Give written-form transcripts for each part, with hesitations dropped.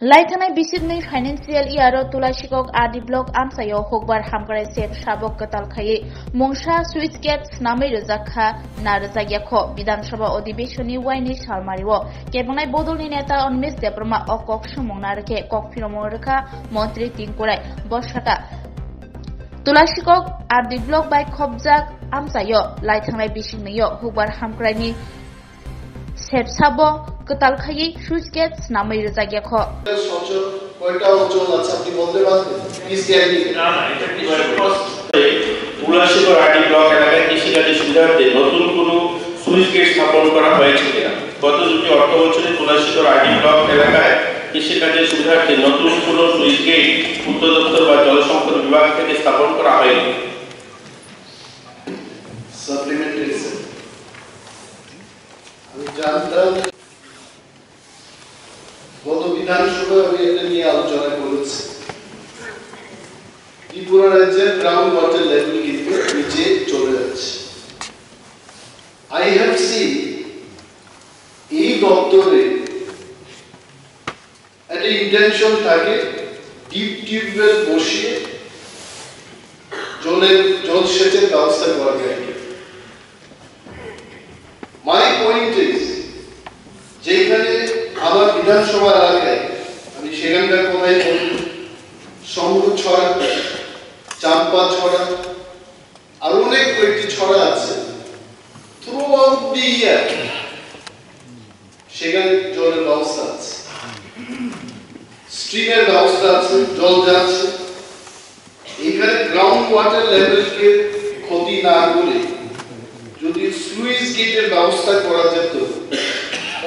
Laithanai bisidni financial year Tulashikok Adi Block Amsayo Hogbar Hamkare Sep Shabok Katal Khaye Mongsha Switch Gate Snamai Razakha Narazayako Bidan Sabha Odibeshoni Waini Shalmariwo Kebanai Bodolni Neta on Miss Deproma Okok Shumonarke Kok Piromorka Montri Tinkurai Boshaka Tulashikok Adi Block by Kobzak Amsayo Laithanai bisidniyo Hogbar Hamkrani Sep Sabo Katal Khaye Switch Gate Snamai Razayako কয়টা অঞ্চল আছে আপনি বলতে পারবেন please clearly না এটা তুলাশিকর আদি block এলাকায় কৃষিকাজের সুবিধার্থে নতুন কোনো সুইচ গেট স্থাপন করা হয়েছে কিনা গত দুটি অর্থ বছরে তুলাশিকর আদি ব্লক এলাকায় কৃষিকাজের সুবিধার্থে নতুন কোনো সুইচ গেট উত্তর দপ্তর বা জলসম্পদ বিভাগ থেকে স্থাপন করা হয়নি সাপ্লিমেন্টারি আমি জানতাম গত বিধানসভায় আমি এটা নিয়ে আলোচনা করেছি ত্রিপুরা রাজ্যের গ্রাউন্ড ওয়াটার লেভেল কিন্তু নিচে চলে যাচ্ছে আই হ্যাভ সিন এই দপ্তরে একটা ইন্টেনশন থাকে ডিপ টিউবওয়েল বসিয়ে জলসেচের ব্যবস্থা করা যায় মাই পয়েন্ট ইজ যেখানে আমার বিধানসভা এলাকায় আমি সেখানকার কোথায় বলি সমুদ্র ছড়া চাম্পা ছড়া আর অনেক কয়েকটি ছড়া আছে থ্রু আউট দি ইয়ার সেখানে জলের ব্যবস্থা আছে স্ট্রিমের ব্যবস্থা আছে জল যাচ্ছে এখানে গ্রাউন্ড ওয়াটার লেভেলকে ক্ষতি না করে যদি স্লুইস গেটের ব্যবস্থা করা যেত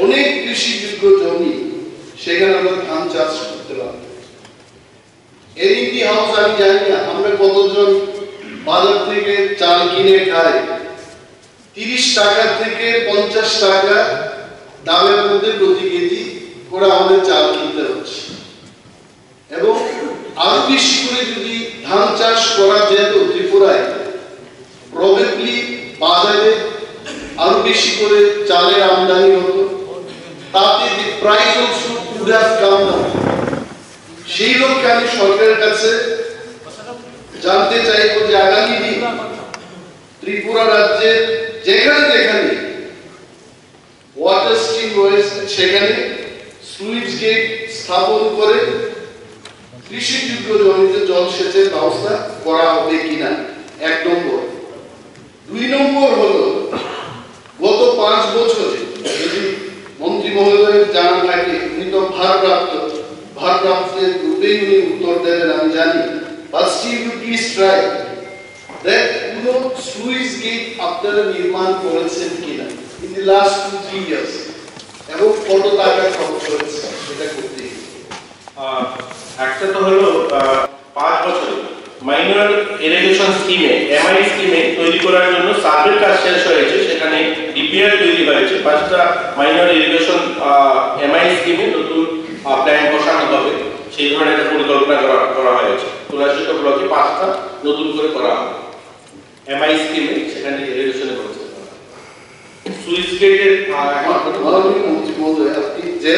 অনেক কৃষিযোগ্য জমি সেখানে আমরা ধান চাষ করতে পারব এর ইতিহাস আমি জানি না আমরা কতজন বাজার থেকে চাল কিনে খাই 30 টাকা থেকে 50 টাকা দামের মধ্যে প্রতি কেজি করে আমাদের চাল কিনতে হচ্ছে এবং আরো বেশি করে যদি ধান চাষ করা যেত ত্রিপুরায় প্রবাবলি বাজারে আরো বেশি করে চালের আমদানি হতো তাতে the price also would have come down সেই লক্ষ্যে আমি সরকারের কাছে জানতে চাইবো যে আগামী দিন ত্রিপুরা রাজ্যে যেখানে ওয়াটার স্ট্রিম রয়েছে সেখানে সুইচ গেট স্থাপন করে কৃষিযোগ্য জমিতে জলসেচের ব্যবস্থা করা হবে কিনা 1 নম্বর 2 নম্বর হলো গত 5 বছরে যদি মন্ত্রী মহোদয়ের জানা থাকে উনি তো ভারপ্রাপ্তের রূপে উনি উত্তর দেবেন আমি জানি but still you please try that কোনো সুইচ গেট আপনারা নির্মাণ করেছেন কিনা ইন দি লাস্ট 2-3 ইয়ার্স এবং কত টাকা খরচ হয়েছে সেটা করতে একটা তো হলো 5 বছর মাইনর ইরিগেশন স্কিমে এমআই স্কিমে তৈরি করার জন্য সার্ভের কাজ শেষ হয়েছে সেখানে ডিপিআর তৈরি হয়েছে 5টা মাইনর ইরিগেশন এমআই স্কিমে নতুন প্ল্যান বসানো হবে সেই ধরনের একটা পরিকল্পনা করা হয়েছে তুলাশিকর ব্লকে 5টা নতুন করে করা হবে এমআই স্কিমে সেখানে ইরিগেশনে ব্যবস্থা করা সুইচ গেটের মন্ত্রী মহোদয় আপনি যে